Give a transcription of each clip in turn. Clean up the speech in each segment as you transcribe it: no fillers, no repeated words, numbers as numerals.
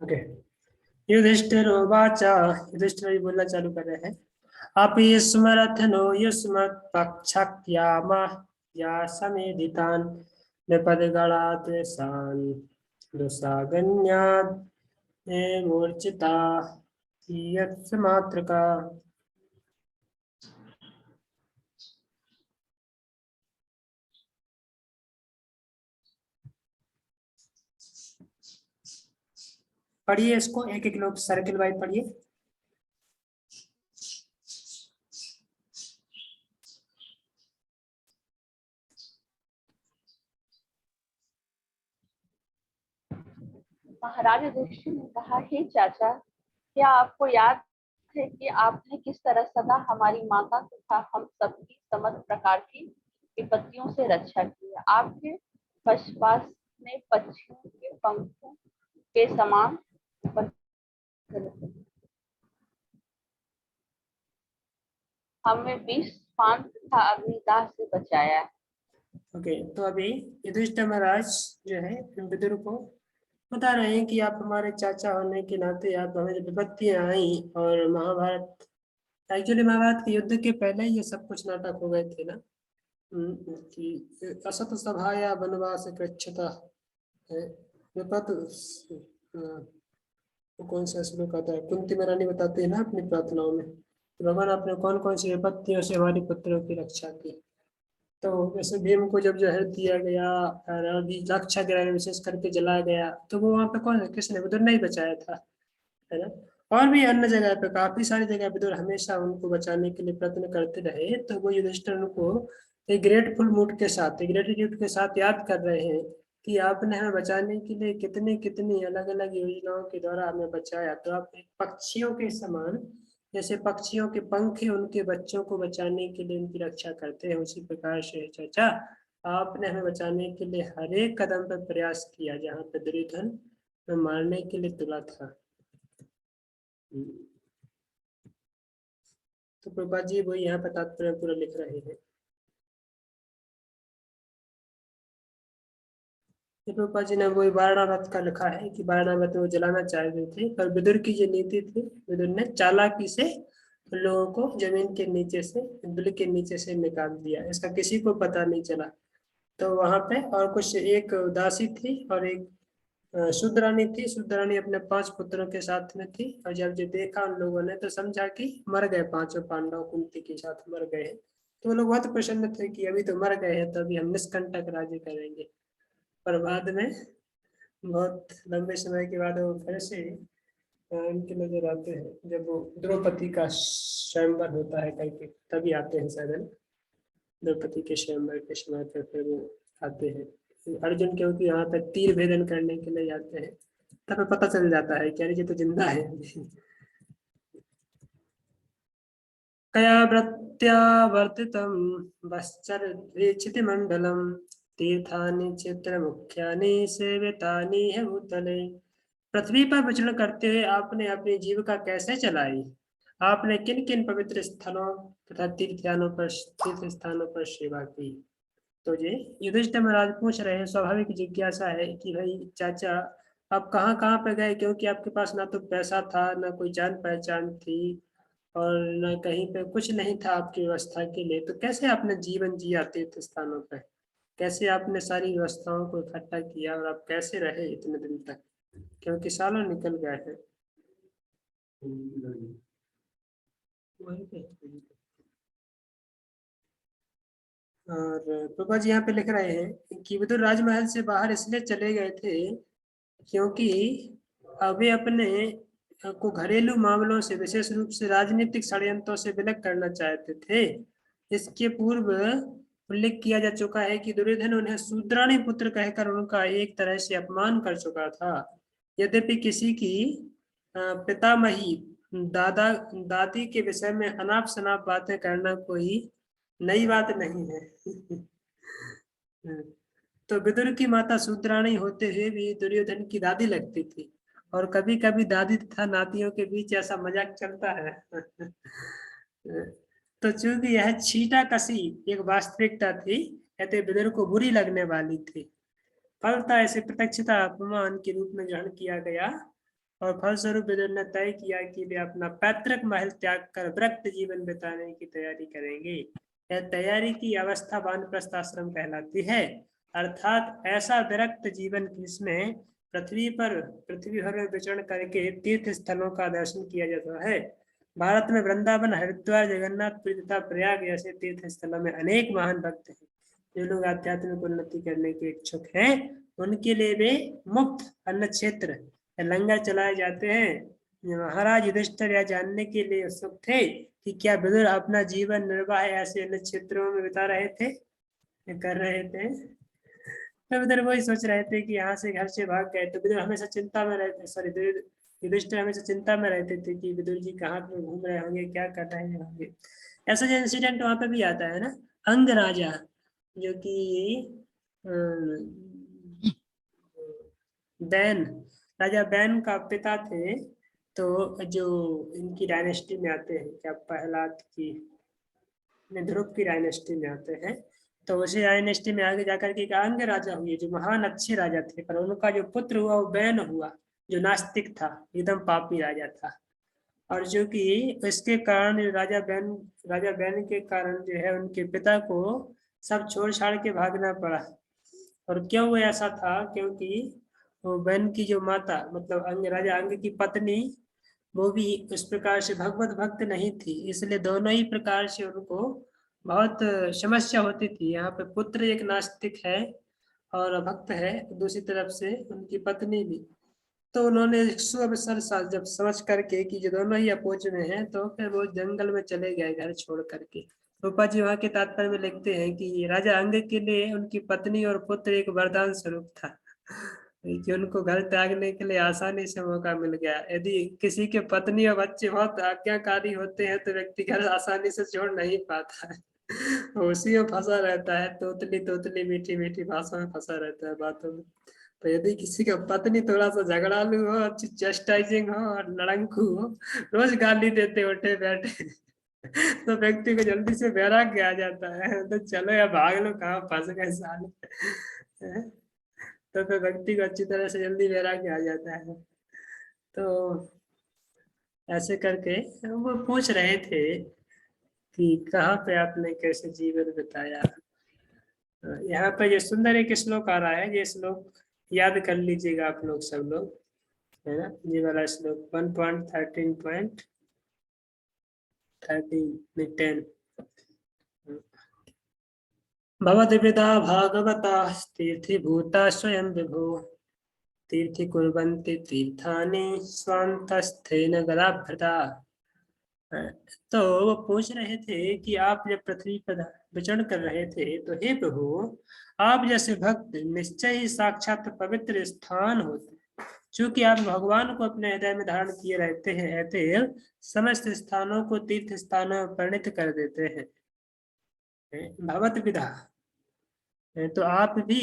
Okay. Yudhishthir उवाच, युधिष्ठिर भी बोलना चालू कर रहे हैं। अपि स्मरथनो युष्मत् पक्षक्याम या समेधितान् विपदगणात् सान दुस्सागन्याद् मूर्छिता यत्स मातृका। पढ़िए इसको, एक एक लोग सर्किल वाइज पढ़िए। महाराज युधिष्ठिर ने कहा, हे चाचा, क्या आपको याद है कि आपने किस तरह सदा हमारी माता तथा हम सबकी समस्त प्रकार की विपत्तियों से रक्षा की है। आपके पशुपास ने पक्षियों के पंखों के समान हमें विष, पान तथा अग्निदाह से बचाया है। ओके, तो अभी युधिष्ठिर महाराज जो है विदुर को बता रहे हैं कि आप हमारे चाचा होने के नाते आप हमें जब विपत्तियां आई और महाभारत, एक्चुअली महाभारत के युद्ध के पहले ही ये सब कुछ नाटक हो गए थे ना। कि असत सभाया वनवास कृच्छ्रता है, विपत वो कौन सा श्लोक आता है, कुंती महारानी बताते हैं ना अपनी प्रार्थनाओं में, तो भगवान आपने कौन कौन सी विपत्तियों से हमारी पुत्रों की रक्षा की। तो जैसे भीम को जब जहर दिया गया और अभी रक्षा गृह में विशेष करके जलाया गया, तो वो वहां पे कौन, किसने, विदुर नहीं बचाया था, है ना। और भी अन्य जगह पे, काफी सारी जगह विदुर हमेशा उनको बचाने के लिए प्रयत्न करते रहे। तो वो युधिष्ठिर उनको एक ग्रेटफुल मूड के साथ, एक ग्रेटिट्यूड के साथ याद कर रहे हैं कि आपने हमें बचाने के लिए कितनी कितनी अलग अलग योजनाओं के द्वारा हमें बचाया। तो आप एक पक्षियों के समान, जैसे पक्षियों के पंख हैं उनके बच्चों को बचाने के लिए उनकी रक्षा करते हैं, उसी प्रकार से चाचा आपने हमें बचाने के लिए हर एक कदम पर प्रयास किया जहाँ पे दुर्योधन में मारने के लिए तुला था। तो प्रभा जी वो यहाँ पर तात्पर्य पूरा लिख रहे हैं। प्रभा जी ने वही वारणावत का लिखा है कि वारणावत वो जलाना चाहते थे, पर विदुर की जो नीति थी, विदुर ने चालाकी से लोगों को जमीन के नीचे से, बिल के नीचे से निकाल दिया, इसका किसी को पता नहीं चला। तो वहां पे और कुछ एक दासी थी और एक शूद्रानी थी। शूद्रानी अपने 5 पुत्रों के साथ में थी, और जब जो देखा उन लोगों ने तो समझा कि मर गए पांचों पांडव कुंती के साथ मर गए हैं। तो वो लोग बहुत प्रसन्न थे कि अभी तो मर गए हैं, तो अभी हम निष्कंटक राज्य करेंगे। पर बाद में बहुत लंबे समय के बाद वो फिर से उनके नजर आते हैं, जब वो द्रौपदी का स्वयंवर होता है करके, तभी आते हैं शायद, है ना? द्रौपदी के स्वयंवर के समय पर फिर वो आते हैं अर्जुन, क्योंकि यहाँ पे तीर भेदन करने के लिए जाते हैं, तब पता चल जाता है कि अरे ये तो जिंदा है। कया प्रत्यावर्तितं वश्चर्यचितिमण्डलं तीर्थानि चित्रमुख्यानि सेवितानि है भूतले। पृथ्वी पर विचरण करते हुए आपने अपनी जीविका कैसे चलाई? आपने किन किन पवित्र स्थलों तथा तीर्थ स्थानों पर सेवा की? तो ये युधिष्ठिर महाराज पूछ रहे हैं, स्वाभाविक जिज्ञासा है कि भाई चाचा आप कहाँ कहाँ पे गए, क्योंकि आपके पास ना तो पैसा था, ना कोई जान पहचान थी, और ना कहीं पे कुछ नहीं था आपकी व्यवस्था के लिए, तो कैसे आपने जीवन जिया तीर्थ स्थानों पे? कैसे आपने सारी व्यवस्थाओं को इकट्ठा किया और आप कैसे रहे इतने दिन तक, क्योंकि सालों निकल गए हैं। वही पे। और प्रभा जी यहाँ पे लिख रहे हैं कि विदुर राजमहल से बाहर इसलिए चले गए थे क्योंकि वे अपने को घरेलू मामलों से, विशेष रूप से राजनीतिक षड्यंत्रों से विलग करना चाहते थे। इसके पूर्व उल्लेख किया जा चुका है कि दुर्योधन उन्हें शूद्राणी पुत्र कहकर उनका एक तरह से अपमान कर चुका था। यद्यपि किसी की पितामही, दादा दादी के विषय में अनाप शनाप बातें करना कोई नई बात नहीं है। तो विदुर की माता शूद्राणी होते हुए भी दुर्योधन की दादी लगती थी, और कभी कभी दादी तथा नातियों के बीच ऐसा मजाक चलता है। तो चूंकि यह छीटा कसी एक वास्तविकता थी, कहते विदुर को बुरी लगने वाली थी, फलता ऐसे प्रत्यक्षता अपमान के रूप में ग्रहण किया गया और फलस्वरूप विदुर ने तय किया कि वे अपना पैतृक महल त्याग कर विरक्त जीवन बिताने की तैयारी करेंगे। यह तैयारी की अवस्था वानप्रस्थ आश्रम कहलाती है, अर्थात ऐसा विरक्त जीवन जिसमें पृथ्वी भर में विचरण करके तीर्थ स्थलों का दर्शन किया जाता है। भारत में वृंदावन, हरिद्वार, जगन्नाथपुरी तथा प्रयाग ऐसे तीर्थ स्थलों में अनेक महान भक्त हैं। जो लोग आध्यात्मिक उन्नति करने के इच्छुक हैं, उनके लिए वे मुक्त अन्न क्षेत्र लंगर चलाए जाते हैं। महाराज युधिष्ठिर यह जानने के लिए उत्सुक थे कि क्या विदुर अपना जीवन निर्वाह ऐसे अन्य क्षेत्रों में बिता रहे थे, कर रहे थे। तो विदुर वही सोच रहे थे कि यहाँ से घर से भाग गए, तो विदुर हमेशा चिंता में रहते, सॉरी युधिष्ठिर हमेशा चिंता में रहते थे कि विदुर जी कहाँ पे घूम रहे होंगे, क्या कर रहे होंगे। ऐसा जो इंसिडेंट वहां पे भी आता है ना, अंग राजा जो कि बैन, राजा बैन का पिता थे, तो जो इनकी डायनेस्टी में आते हैं, क्या प्रहलाद की ध्रुव की डायनेस्टी में आते हैं, तो उसी डायनेस्टी में आगे जाकर के अंग राजा हुए जो महान अच्छे राजा थे, पर उनका जो पुत्र हुआ वो बैन हुआ, जो नास्तिक था, एकदम पापी राजा था। और जो कि इसके कारण राजा बैन के कारण जो है उनके पिता को सब छोड़ छाड़ के भागना पड़ा। और क्यों वो ऐसा था, क्योंकि वो बैन की जो माता मतलब राजा अंग की पत्नी, वो भी उस प्रकार से भगवत भक्त नहीं थी, इसलिए दोनों ही प्रकार से उनको बहुत समस्या होती थी। यहाँ पे पुत्र एक नास्तिक है और भक्त है, दूसरी तरफ से उनकी पत्नी भी। तो उन्होंने अवसर जब समझ करके कि जो दोनों ही अपोज में हैं, तो फिर वो जंगल में चले गए घर छोड़ करके। रूपा जी वहाँ के तात्पर्य में लिखते हैं कि राजा अंग के लिए उनकी पत्नी और पुत्र एक वरदान स्वरूप था कि उनको घर त्यागने के लिए आसानी से मौका मिल गया। यदि किसी के पत्नी और बच्चे बहुत आज्ञाकारी होते हैं तो व्यक्ति घर आसानी से छोड़ नहीं पाता है उसी में फंसा रहता है, तोतली मीठी मीठी भाषा में फंसा रहता है बातों में। तो यदि किसी का पत्नी थोड़ा सा झगड़ालू हो, अच्छी चेस्टाइजिंग हो और लड़ंकू हो, रोज गाली देते उठे बैठे तो व्यक्ति को जल्दी से वैराग्य आ जाता है, तो चलो या भाग लो, कहाँ फंस गए साले तो फिर व्यक्ति को अच्छी तरह से जल्दी वैराग्य आ जाता है। तो ऐसे करके वो पूछ रहे थे कि कहाँ पे आपने कैसे जीवन बिताया। यहाँ पे ये सुंदर एक श्लोक आ रहा है, ये श्लोक याद कर लीजिएगा आप लोग सब लोग, है ना। ये वाला श्लोक 1.13.10 भवद्विधा भागवता तीर्थीभूता स्वयं विभो तीर्थि कुर्वन्ति तीर्थानि स्वान्तस्थेन गदाभृता। तो वो पूछ रहे थे कि आप जब पृथ्वी पर विचरण कर रहे थे, तो हे प्रभु, आप जैसे भक्त निश्चय ही साक्षात पवित्र स्थान होते, चूंकि आप भगवान को अपने हृदय में धारण किए रहते हैं, ऐसे समस्त स्थानों को तीर्थ स्थानों में परिणित कर देते हैं। भगवत विधा, तो आप भी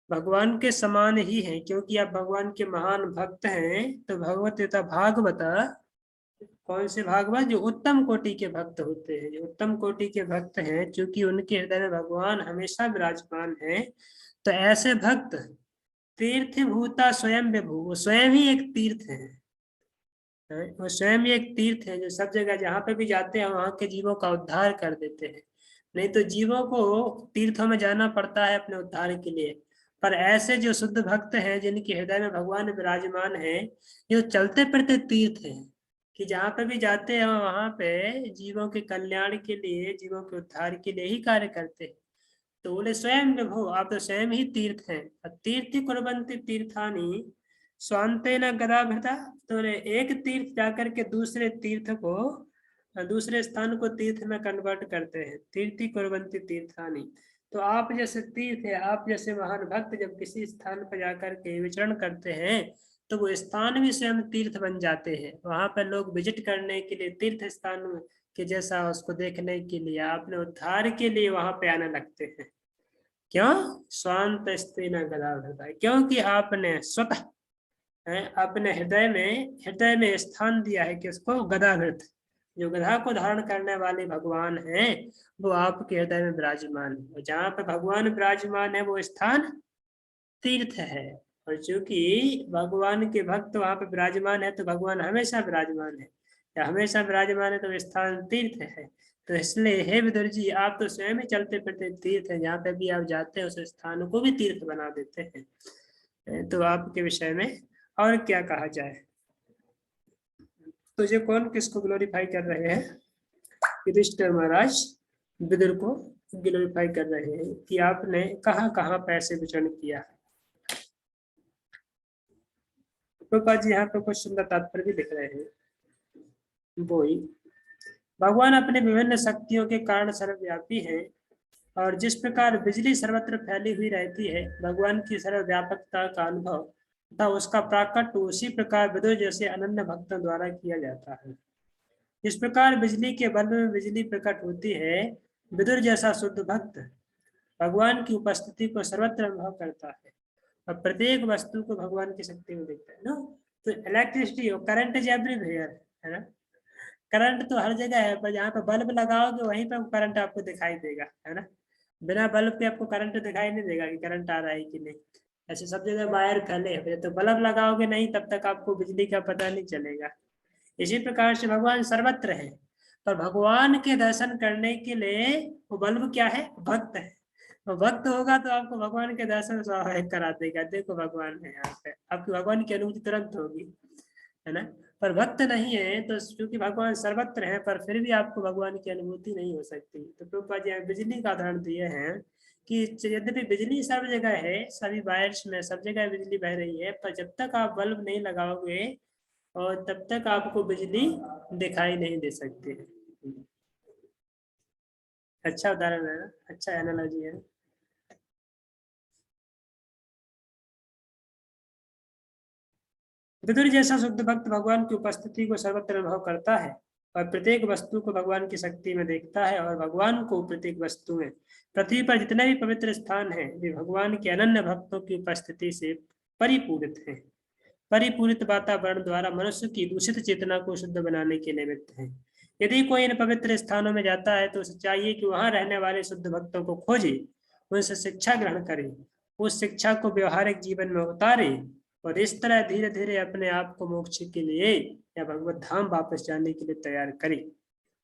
भगवान के समान ही हैं, क्योंकि आप भगवान के महान भक्त हैं। तो भगवत भागवता, कौन से भागवत, जो उत्तम कोटि के भक्त होते हैं, जो उत्तम कोटि के भक्त हैं, चूंकि उनके हृदय में भगवान हमेशा विराजमान है। तो ऐसे भक्त तीर्थ भूता स्वयं विभू, वो स्वयं ही एक तीर्थ है, वो स्वयं ही एक तीर्थ है, जो सब जगह जहाँ पे भी जाते हैं वहां के जीवों का उद्धार कर देते हैं। नहीं तो जीवों को तीर्थों में जाना पड़ता है अपने उद्धार के लिए, पर ऐसे जो शुद्ध भक्त हैं जिनके हृदय में भगवान विराजमान है, जो चलते फिरते तीर्थ हैं, कि जहाँ पे भी जाते हैं वहां पे जीवों के कल्याण के लिए, जीवों के उद्धार के लिए ही कार्य करते हैं। तो बोले स्वयं विभो, आप तो स्वयं ही तीर्थ हैं। तीर्थि कुर्वन्ति तीर्थानि स्वान्तेन गदाभृता, तो एक तीर्थ जाकर के दूसरे तीर्थ को, दूसरे स्थान को तीर्थ में कन्वर्ट करते हैं। तीर्थि कुर्वन्ति तीर्थानि, तो आप जैसे तीर्थ है, आप जैसे महान भक्त जब किसी स्थान पर जाकर के विचरण करते हैं, तो वो स्थान भी स्वयं तीर्थ बन जाते हैं। वहां पर लोग विजिट करने के लिए, तीर्थ स्थान के जैसा उसको देखने के लिए, अपने उद्धार के लिए वहां पे आने लगते हैं। क्यों? स्वांत स्त्रीन गदाभृता, क्योंकि आपने स्वतः अपने हृदय में स्थान दिया है कि उसको गदाभृत, जो गधा को धारण करने वाले भगवान हैं, वो आपके हृदय में विराजमान है। जहाँ पे भगवान विराजमान है वो स्थान तीर्थ है। और चूंकि भगवान के भक्त वहां पे विराजमान है तो भगवान हमेशा विराजमान है, या हमेशा विराजमान है तो स्थान तीर्थ है। तो इसलिए हे विदुर जी, आप तो स्वयं ही चलते फिरते तीर्थ है, जहाँ पे भी आप जाते हैं उस स्थान को भी तीर्थ बना देते हैं। तो आपके विषय में और क्या कहा जाए। तुझे कौन किसको ग्लोरीफाई कर रहे हैं? युधिष्ठिर महाराज विदुर को ग्लोरीफाई कर रहे हैं कि आपने कहाँ कहाँ पैसे विचरण किया। प्रभुपाद जी यहाँ पे कुछ सुंदर तात्पर्य भी लिख रहे हैं। वो ही भगवान अपने विभिन्न शक्तियों के कारण सर्वव्यापी है, और जिस प्रकार बिजली सर्वत्र फैली हुई रहती है, भगवान की सर्वव्यापकता का अनुभव तथा उसका प्राकट्य उसी प्रकार विदुर जैसे अनन्य भक्तों द्वारा किया जाता है। इस प्रकार बिजली के बल्ब में बिजली प्रकट होती है, विदुर जैसा शुद्ध भक्त भगवान की उपस्थिति को सर्वत्र अनुभव करता है और प्रत्येक वस्तु को भगवान की शक्ति में देखता है ना। तो इलेक्ट्रिसिटी करंट इज एवरीवेयर, है ना। करंट तो हर जगह है, पर जहाँ पे बल्ब लगाओगे वहीं पे करंट आपको दिखाई देगा, है ना। बिना बल्ब के आपको करंट दिखाई नहीं देगा कि करंट आ रहा है कि नहीं। ऐसे सब जगह वायर फैले हुए, तो बल्ब लगाओगे नहीं तब तक आपको बिजली का पता नहीं चलेगा। इसी प्रकार से भगवान सर्वत्र है, पर भगवान के दर्शन करने के लिए वो बल्ब क्या है? भक्त है। तो भक्त होगा तो आपको भगवान के दर्शन स्वाभाविक करा देगा, देखो भगवान है यहाँ पे, आपकी भगवान की अनुभूति तुरंत होगी, है ना। पर भक्त नहीं है तो क्योंकि भगवान सर्वत्र है, पर फिर भी आपको भगवान की अनुभूति नहीं हो सकती। तो प्रभुपाद जी बिजली का उदाहरण दिए हैं कि यद्यपि बिजली सब जगह है, सभी वायर्स में सब जगह बिजली बह रही है, पर जब तक आप बल्ब नहीं लगाओगे और तब तक आपको बिजली दिखाई नहीं दे सकती है। अच्छा उदाहरण है, अच्छा एनालॉजी है। विदुर जैसा शुद्ध भक्त भगवान की उपस्थिति को सर्वत्र अनुभव करता है और प्रत्येक वस्तु को भगवान की शक्ति में देखता है, और भगवान को प्रत्येक वस्तु में, पृथ्वी पर जितने भी पवित्र स्थान हैं वे भगवान के अनन्य भक्तों की उपस्थिति से परिपूरित हैं। परिपूरित वातावरण द्वारा मनुष्य की दूषित चेतना को शुद्ध बनाने के निमित्त है। यदि कोई इन पवित्र स्थानों में जाता है तो उसे चाहिए कि वहां रहने वाले शुद्ध भक्तों को खोजे, उनसे शिक्षा ग्रहण करे, उस शिक्षा को व्यवहारिक जीवन में उतारे और इस तरह धीरे धीरे अपने आप को मोक्ष के लिए या भगवत धाम वापस जाने के लिए तैयार करे।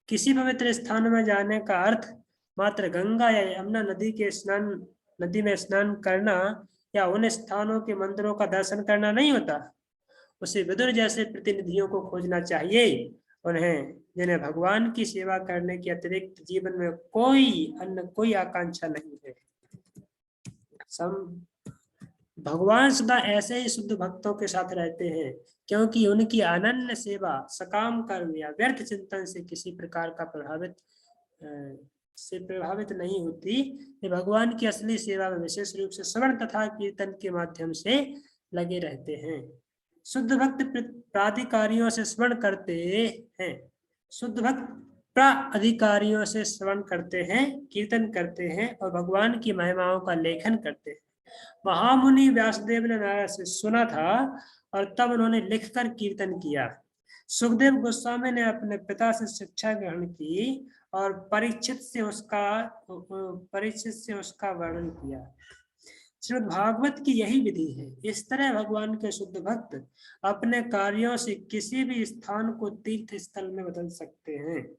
किसी पवित्र स्थान में जाने का अर्थ मात्र गंगा या यमुना नदी में स्नान करना या उन स्थानों के मंदिरों का दर्शन करना नहीं होता। उसे विदुर जैसे प्रतिनिधियों को खोजना चाहिए, उन्हें जिन्हें भगवान की सेवा करने के अतिरिक्त जीवन में कोई आकांक्षा नहीं है। भगवान सदा ऐसे ही शुद्ध भक्तों के साथ रहते हैं, क्योंकि उनकी अनन्य सेवा सकाम कर्म या व्यर्थ चिंतन से किसी प्रकार का प्रभावित नहीं होती। ये भगवान की असली सेवा में विशेष रूप से श्रवण तथा कीर्तन के माध्यम से लगे रहते हैं। शुद्ध भक्त प्राधिकारियों से श्रवण करते हैं, शुद्ध भक्त प्राधिकारियों से श्रवण करते हैं, कीर्तन करते हैं और भगवान की महिमाओं का लेखन करते हैं। महामुनि व्यासदेव ने नारद से सुना था और तब उन्होंने लिखकर कीर्तन किया। सुखदेव गोस्वामी ने अपने पिता से शिक्षा ग्रहण की और परीक्षित से उसका वर्णन किया। श्रीमद् भागवत की यही विधि है। इस तरह भगवान के शुद्ध भक्त अपने कार्यों से किसी भी स्थान को तीर्थ स्थल में बदल सकते हैं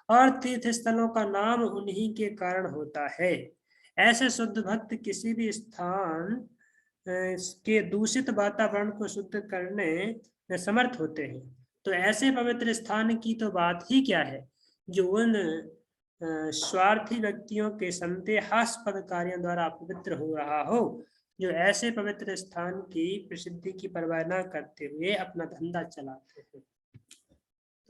और तीर्थ स्थलों का नाम उन्हीं के कारण होता है। ऐसे शुद्ध भक्त किसी भी स्थान के दूषित वातावरण को शुद्ध करने में समर्थ होते हैं। तो ऐसे पवित्र स्थान की तो बात ही क्या है, जो उन स्वार्थी व्यक्तियों के संदेहास्पद कार्यों द्वारा अपवित्र हो रहा हो, जो ऐसे पवित्र स्थान की प्रसिद्धि की परवाह न करते हुए अपना धंधा चलाते हैं।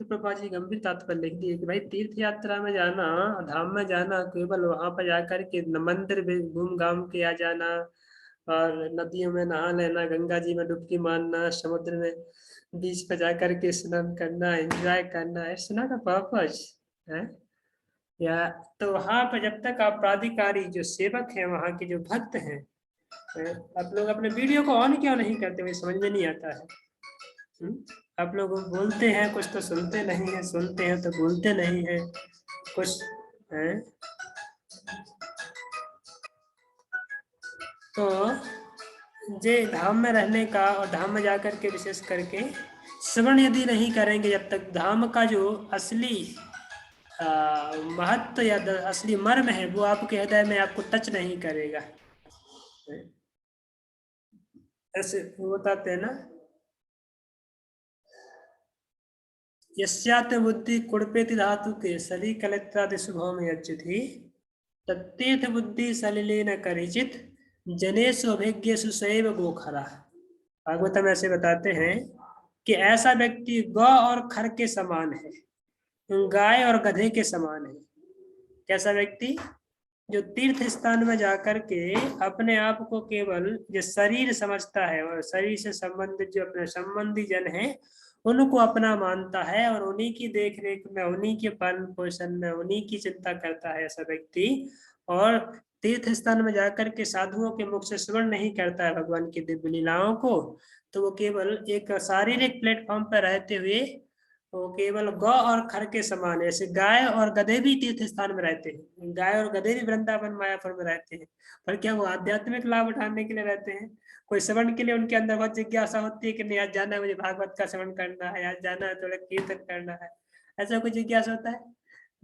तो प्रभुपाद जी गंभीर तात्पर्य लिख दिए कि भाई तीर्थ यात्रा में जाना, धाम में जाना, केवल वहां पर जाकर के मंदिर घूम घाम के आ जाना और नदियों में नहा लेना, गंगा जी में डुबकी मारना, समुद्र में बीच पर जाकर के स्नान करना, एंजॉय करना, इट्स नॉट अ पर्पस है। या तो वहां पर जब तक आप प्राधिकारी जो सेवक हैं, वहां के जो भक्त हैं, आप लोग अपने वीडियो को ऑन क्यों नहीं करते, मुझे समझ में नहीं आता है। आप लोग बोलते हैं कुछ तो सुनते नहीं है, सुनते हैं तो बोलते नहीं है कुछ है। तो जे धाम में रहने का और धाम में जाकर के विशेष करके श्रवण यदि नहीं करेंगे, जब तक धाम का जो असली महत्व या असली मर्म है वो आपके हृदय में आपको टच नहीं करेगा। ऐसे वो बताते हैं ना, यस्यात् बुद्धि कुड़पेति धातु के सली कलित्रादि शुभों में अच्युति तत्तीर्थ बुद्धि सलिलेन करिचित जनेषु अभिज्ञेषु सैव गोखरा। भागवतम ऐसे बताते हैं कि ऐसा व्यक्ति गौ और खर के समान है, गाय और गधे के समान है। कैसा व्यक्ति? जो तीर्थ स्थान में जाकर के अपने आप को केवल जो शरीर समझता है और शरीर से संबंधित जो अपने संबंधी जन है उनको अपना मानता है और उन्हीं की देख रेख में, उन्हीं के पालन पोषण में, उन्हीं की चिंता करता है ऐसा व्यक्ति, और तीर्थ स्थान में जाकर के साधुओं के मुख से श्रवण नहीं करता है भगवान की दिव्य लीलाओं को, तो वो केवल एक शारीरिक प्लेटफॉर्म पर रहते हुए वो केवल गौ और खर के समान है। ऐसे गाय और गधे भी तीर्थ स्थान में रहते हैं, गाय और गधे भी वृंदावन मायापुर में रहते हैं, पर क्या वो आध्यात्मिक लाभ उठाने के लिए रहते हैं? कोई श्रवण के लिए उनके अंदर बहुत जिज्ञासा होती है कि नहीं आज जाना है, मुझे भागवत का श्रवण करना है, आज जाना है थोड़ा कीर्तन करना है, ऐसा कोई जिज्ञासा होता है?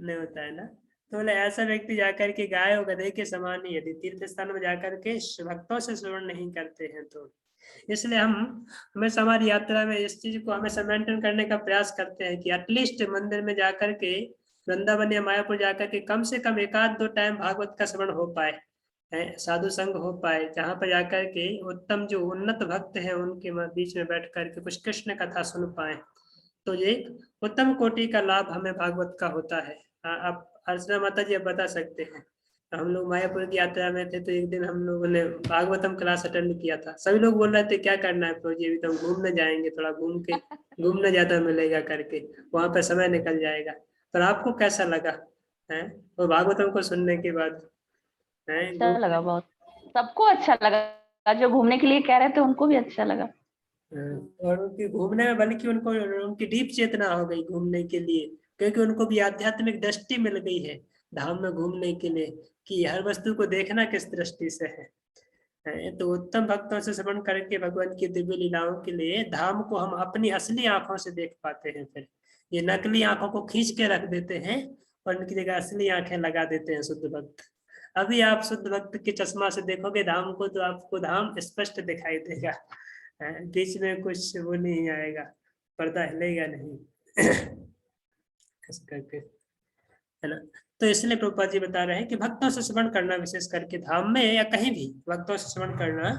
नहीं होता है ना। तो बोले ऐसा व्यक्ति जाकर के गाय और गधे के समान ही यदि तीर्थ स्थान में जाकर के भक्तों से श्रवण नहीं करते हैं तो, इसलिए हम हमेशा हमारी यात्रा में इस चीज को हमेशा मेंटेन करने का प्रयास करते हैं कि एटलीस्ट मंदिर में जाकर के, वृंदावन या मायापुर जाकर के कम से कम 1-2 टाइम भागवत का श्रवण हो पाए, साधु संग हो पाए, जहाँ पर जाकर के उत्तम जो उन्नत भक्त हैं उनके बीच में बैठ करके कुछ कृष्ण कथा सुन पाए, तो ये एक उत्तम कोटि का लाभ हमें भागवत का होता है। आप अर्चना माता जी आप बता सकते हैं, हम लोग मायापुर की यात्रा में थे तो एक दिन हम लोगों ने भागवतम क्लास अटेंड किया था। सभी लोग बोल रहे थे क्या करना है प्रभु जी, अभी तो हम घूमने जाएंगे, थोड़ा घूमने ज्यादा मिलेगा करके, वहां पर समय निकल जाएगा। पर आपको कैसा लगा है और भागवतम को सुनने के बाद? है अच्छा लगा, बहुत सबको अच्छा लगा, जो घूमने के लिए कह रहे थे उनको भी अच्छा लगा। और उनके घूमने में बल्कि उनको उनकी डीप चेतना हो गई घूमने के लिए, क्योंकि उनको भी आध्यात्मिक दृष्टि मिल गई है धाम में घूमने के लिए कि हर वस्तु को देखना किस दृष्टि से है। तो उत्तम भक्तों से श्रवण करके भगवान की दिव्य लीलाओं के लिए धाम को हम अपनी असली आंखों से देख पाते हैं। फिर ये नकली आंखों को खींच के रख देते हैं और उनकी जगह असली आंखें लगा देते हैं शुद्ध भक्त। अभी आप शुद्ध भक्त के चश्मा से देखोगे धाम को तो आपको धाम स्पष्ट दिखाई देगा, बीच में कुछ वो नहीं आएगा, पर्दा हिलेगा नहीं ऐसे करके, है ना। तो इसलिए प्रभुपाद जी बता रहे हैं कि भक्तों से श्रवण करना, विशेष करके धाम में या कहीं भी भक्तों से श्रवण करना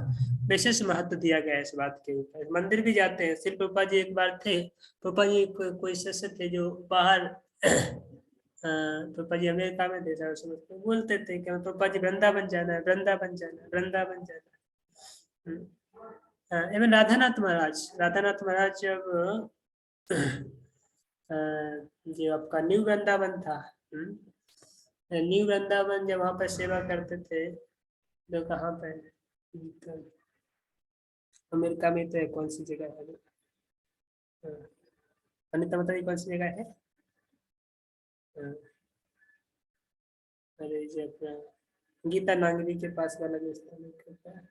विशेष महत्व दिया गया है इस बात के ऊपर। मंदिर भी जाते हैं, सिर्फ प्रभुपाद जी एक बार थे, प्रभुपाद जी कोई शिष्य थे जो बाहर प्रभुपाद जी अमेरिका में थे, उसमें बोलते थे कि प्रभुपाद जी वृंदावन जाना है, वृंदावन जाना है, वृंदावन जाना है। एवं राधानाथ महाराज जब जो आपका न्यू वृंदावन था, न्यू वृंदावन जब वहां पर सेवा करते थे, जो कहाँ पे तो अमेरिका में तो कौन सी जगह है, अनिता बताइए कौन सी जगह है? अरे जी अपना गीता नांगरी के पास वाला जो स्थान है,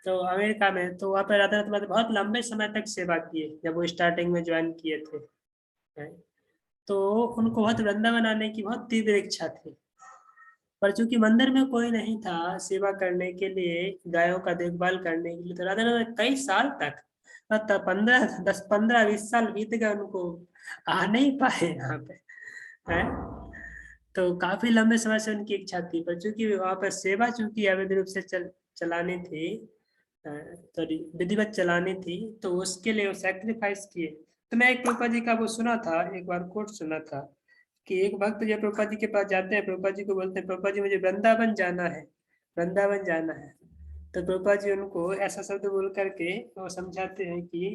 तो अमेरिका में, तो वहाँ पर राधा नाथ बहुत लंबे समय तक सेवा किए जब वो स्टार्टिंग में ज्वाइन किए थे। तो उनको बहुत वृंदावन आने की बहुत तीव्र इच्छा थी, पर चूंकि मंदिर में कोई नहीं था सेवा करने के लिए, गायों का देखभाल करने के लिए, तो राधा नाथ कई साल तक 15-20 साल बीत गए उनको आ नहीं पाए यहाँ पे, है। तो काफी लंबे समय से उनकी इच्छा थी, पर चूंकि वहां पर सेवा चूंकि अवैध रूप से चलानी थी, तो विधिवत चलानी थी, तो उसके लिए वो सैक्रिफाइस किए। तो मैं एक प्रभुपाद जी का वो सुना था, एक बार कोट सुना था कि एक भक्त जब प्रभुपाद जी के पास जाते हैं, प्रभुपाद जी को बोलते हैं प्रभुपाद जी मुझे वृंदावन जाना है, वृंदावन जाना है। तो प्रभुपाद जी उनको ऐसा शब्द बोल करके वो समझाते हैं कि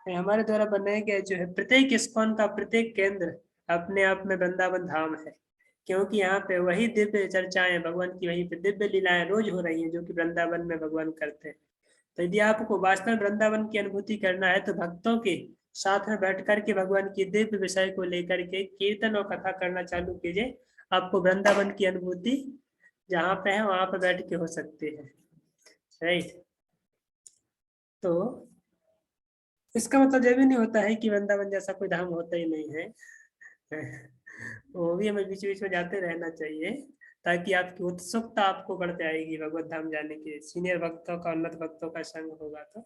हमारे द्वारा बनाए गए जो है प्रत्येक इस्कॉन का प्रत्येक केंद्र अपने आप में वृंदावन धाम है, क्योंकि यहाँ पे वही दिव्य चर्चाएं भगवान की, वहीं पे दिव्य लीलाएं रोज हो रही हैं जो कि वृंदावन में भगवान करते हैं। तो यदि आपको वास्तव वृंदावन की अनुभूति करना है तो भक्तों के साथ में बैठ कर के भगवान की दिव्य विषय को लेकर के कीर्तन और कथा करना चालू कीजिए, आपको वृंदावन की अनुभूति जहाँ पे है वहां पे बैठ के हो सकते हैं, राइट। तो इसका मतलब ये भी नहीं होता है कि वृंदावन जैसा कोई धाम होता ही नहीं है। वो भी हमें बीच बीच में जाते रहना चाहिए, ताकि आपकी उत्सुकता आपको बढ़ जाएगी भगवत धाम जाने की। सीनियर भक्तों का, उन्नत भक्तों का संग होगा तो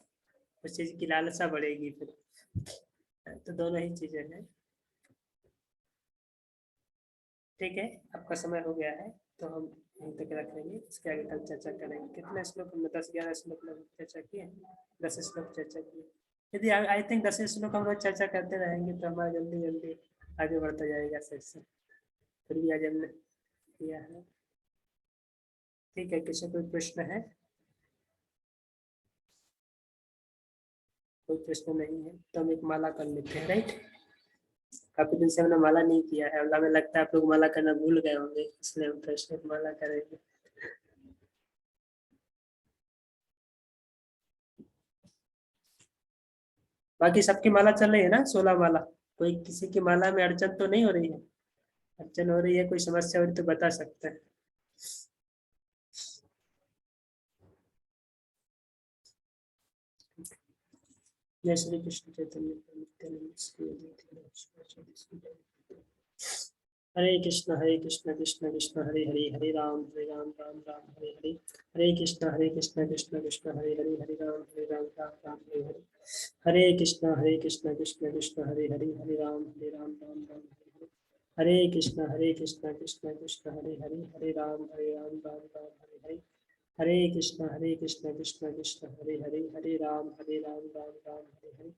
उस चीज की लालसा बढ़ेगी फिर। तो दोनों ही चीजें हैं। ठीक है, आपका समय हो गया है, तो हम यहीं तक रख लेंगे। इसके आगे कल चर्चा करेंगे। कितने श्लोक हमने 10-11 श्लोक में चर्चा की है, 10 श्लोक चर्चा की है। यदि आई थिंक 10 श्लोक हम रोज चर्चा करते रहेंगे तो हमारा जल्दी जल्दी आगे बढ़ता जाएगा सेक्शन। फिर भी आज हमने किया है। ठीक है, किसी कोई प्रश्न है? कोई प्रश्न नहीं है तो हम एक माला कर लेते हैं, राइट। काफी दिन से हमने माला नहीं किया है, हमें लगता है आप लोग माला करना भूल गए होंगे, इसलिए हम प्रश्न एक माला करेंगे। बाकी सबकी माला चल रही है ना, 16 माला? कोई किसी की माला में अड़चन तो नहीं हो रही है? अड़चन हो रही है, कोई समस्या हो रही तो बता सकते हैं। जय श्री कृष्ण चैतन्य प्रभु नित्यानंद श्री अद्वैत गदाधर। हरे कृष्ण कृष्ण कृष्ण हरे हरे, हरे राम राम राम हरे हरे। हरे कृष्ण कृष्ण कृष्ण हरे हरे, हरे राम राम हरे हरे। हरे कृष्ण कृष्ण कृष्ण हरे हरे, हरे राम राम हरे हरे। हरे कृष्ण कृष्ण कृष्ण हरे हरे, हरे राम राम हरे हरे। हरे कृष्ण कृष्ण कृष्ण हरे हरे, हरे राम राम हरे हरे।